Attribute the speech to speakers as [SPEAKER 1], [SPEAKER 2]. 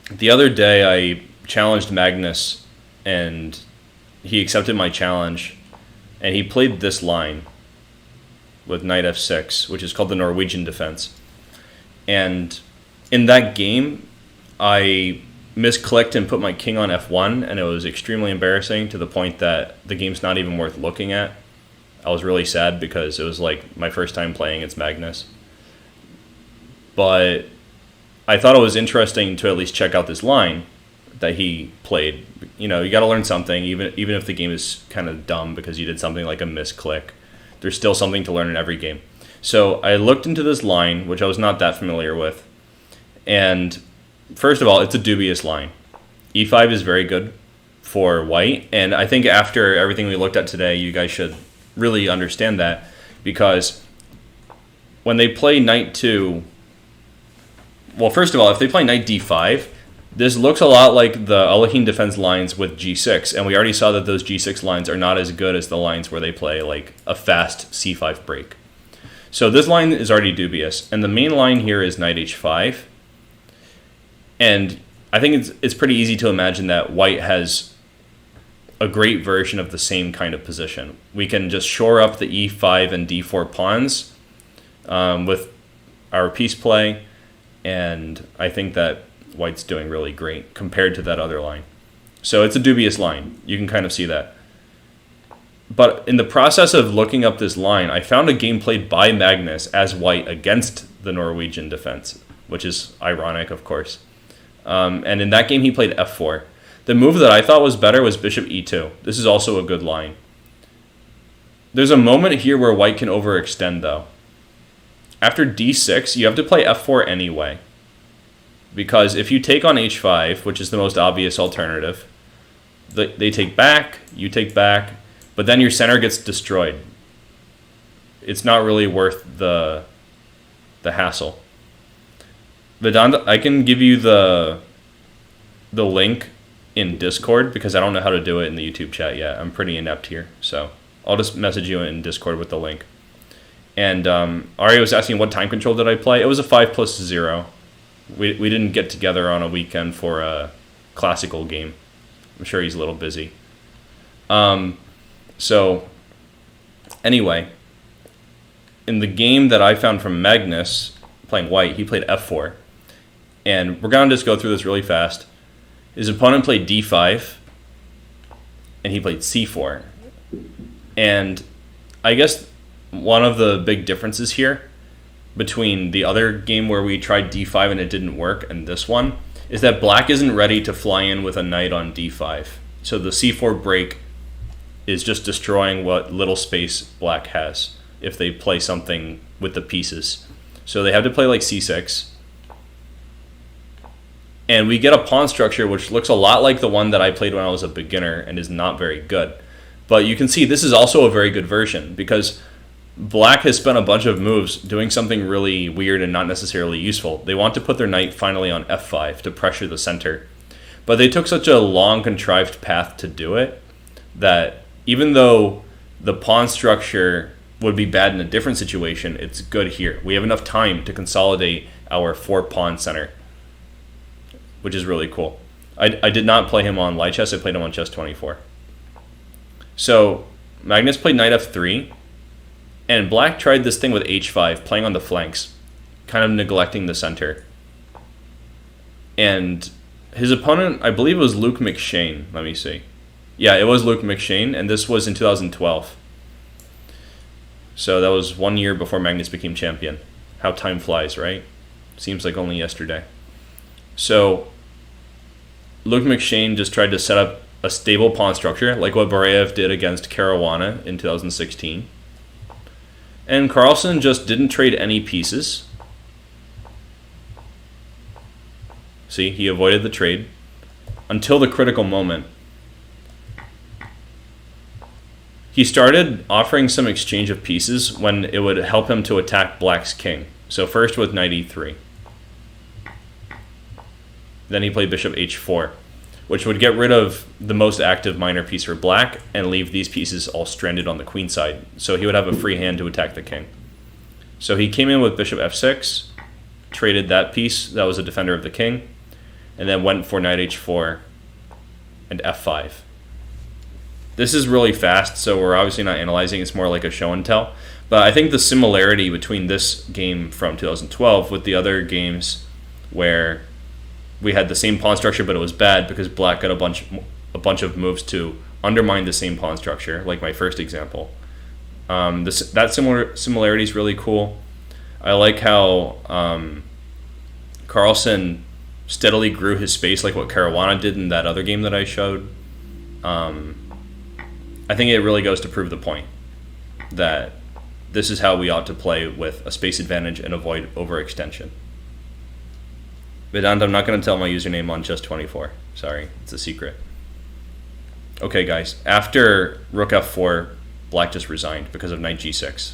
[SPEAKER 1] The other day I challenged Magnus, and he accepted my challenge, and he played this line with knight f6, which is called the Norwegian defense. And in that game, I misclicked and put my king on f1, and it was extremely embarrassing to the point that the game's not even worth looking at. I was really sad because it was like my first time playing against Magnus. But I thought it was interesting to at least check out this line that he played. You know, you got to learn something, even if the game is kind of dumb because you did something like a misclick. There's still something to learn in every game. So I looked into this line, which I was not that familiar with. And first of all, it's a dubious line. e5 is very good for white. And I think after everything we looked at today, you guys should really understand that. Because when they play knight 2... Well, first of all, if they play knight d5, this looks a lot like the Alekhine defense lines with g6, and we already saw that those g6 lines are not as good as the lines where they play like a fast c5 break. So this line is already dubious, and the main line here is knight h5, and I think it's pretty easy to imagine that white has a great version of the same kind of position. We can just shore up the e5 and d4 pawns with our piece play, and I think that white's doing really great compared to that other line. So it's a dubious line. You can kind of see that. But in the process of looking up this line, I found a game played by Magnus as white against the Norwegian defense, which is ironic, of course. And in that game, he played f4. The move that I thought was better was bishop e2. This is also a good line. There's a moment here where white can overextend, though. After d6, you have to play f4 anyway. Because if you take on h5, which is the most obvious alternative, they take back, you take back, but then your center gets destroyed. It's not really worth the hassle. Vedanta, I can give you the link in Discord because I don't know how to do it in the YouTube chat yet. I'm pretty inept here, so I'll just message you in Discord with the link. And Ari was asking what time control did I play. It was a 5+0. We didn't get together on a weekend for a classical game. I'm sure he's a little busy. So anyway, in the game that I found from Magnus playing white, he played f4. And we're going to just go through this really fast. His opponent played d5, and he played c4. And I guess one of the big differences here between the other game where we tried d5 and it didn't work and this one is that black isn't ready to fly in with a knight on d5. So the c4 break is just destroying what little space black has if they play something with the pieces. So they have to play like c6. And we get a pawn structure which looks a lot like the one that I played when I was a beginner and is not very good. But you can see this is also a very good version because black has spent a bunch of moves doing something really weird and not necessarily useful. They want to put their knight finally on f5 to pressure the center. But they took such a long, contrived path to do it that even though the pawn structure would be bad in a different situation, it's good here. We have enough time to consolidate our 4-pawn center, which is really cool. I did not play him on light chess. I played him on chess 24. So Magnus played knight f3. And black tried this thing with h5, playing on the flanks, kind of neglecting the center. And his opponent, I believe it was Luke McShane. Let me see. Yeah, it was Luke McShane, and this was in 2012. So that was 1 year before Magnus became champion. How time flies, right? Seems like only yesterday. So Luke McShane just tried to set up a stable pawn structure, like what Boreev did against Caruana in 2016. And Carlsen just didn't trade any pieces. See, he avoided the trade until the critical moment. He started offering some exchange of pieces when it would help him to attack black's king. So first with knight e3. Then he played bishop h4, which would get rid of the most active minor piece for black and leave these pieces all stranded on the queen side. So he would have a free hand to attack the king. So he came in with bishop f6, traded that piece that was a defender of the king, and then went for knight h4 and f5. This is really fast, so we're obviously not analyzing. It's more like a show and tell. But I think the similarity between this game from 2012 with the other games where we had the same pawn structure but it was bad because black got a bunch of moves to undermine the same pawn structure, like my first example. That similarity is really cool. I like how Carlsen steadily grew his space, like what Caruana did in that other game that I showed. I think it really goes to prove the point that this is how we ought to play with a space advantage and avoid overextension. Vedant, I'm not going to tell my username on Just24. Sorry, it's a secret. Okay, guys. After rook f4, black just resigned because of knight g6.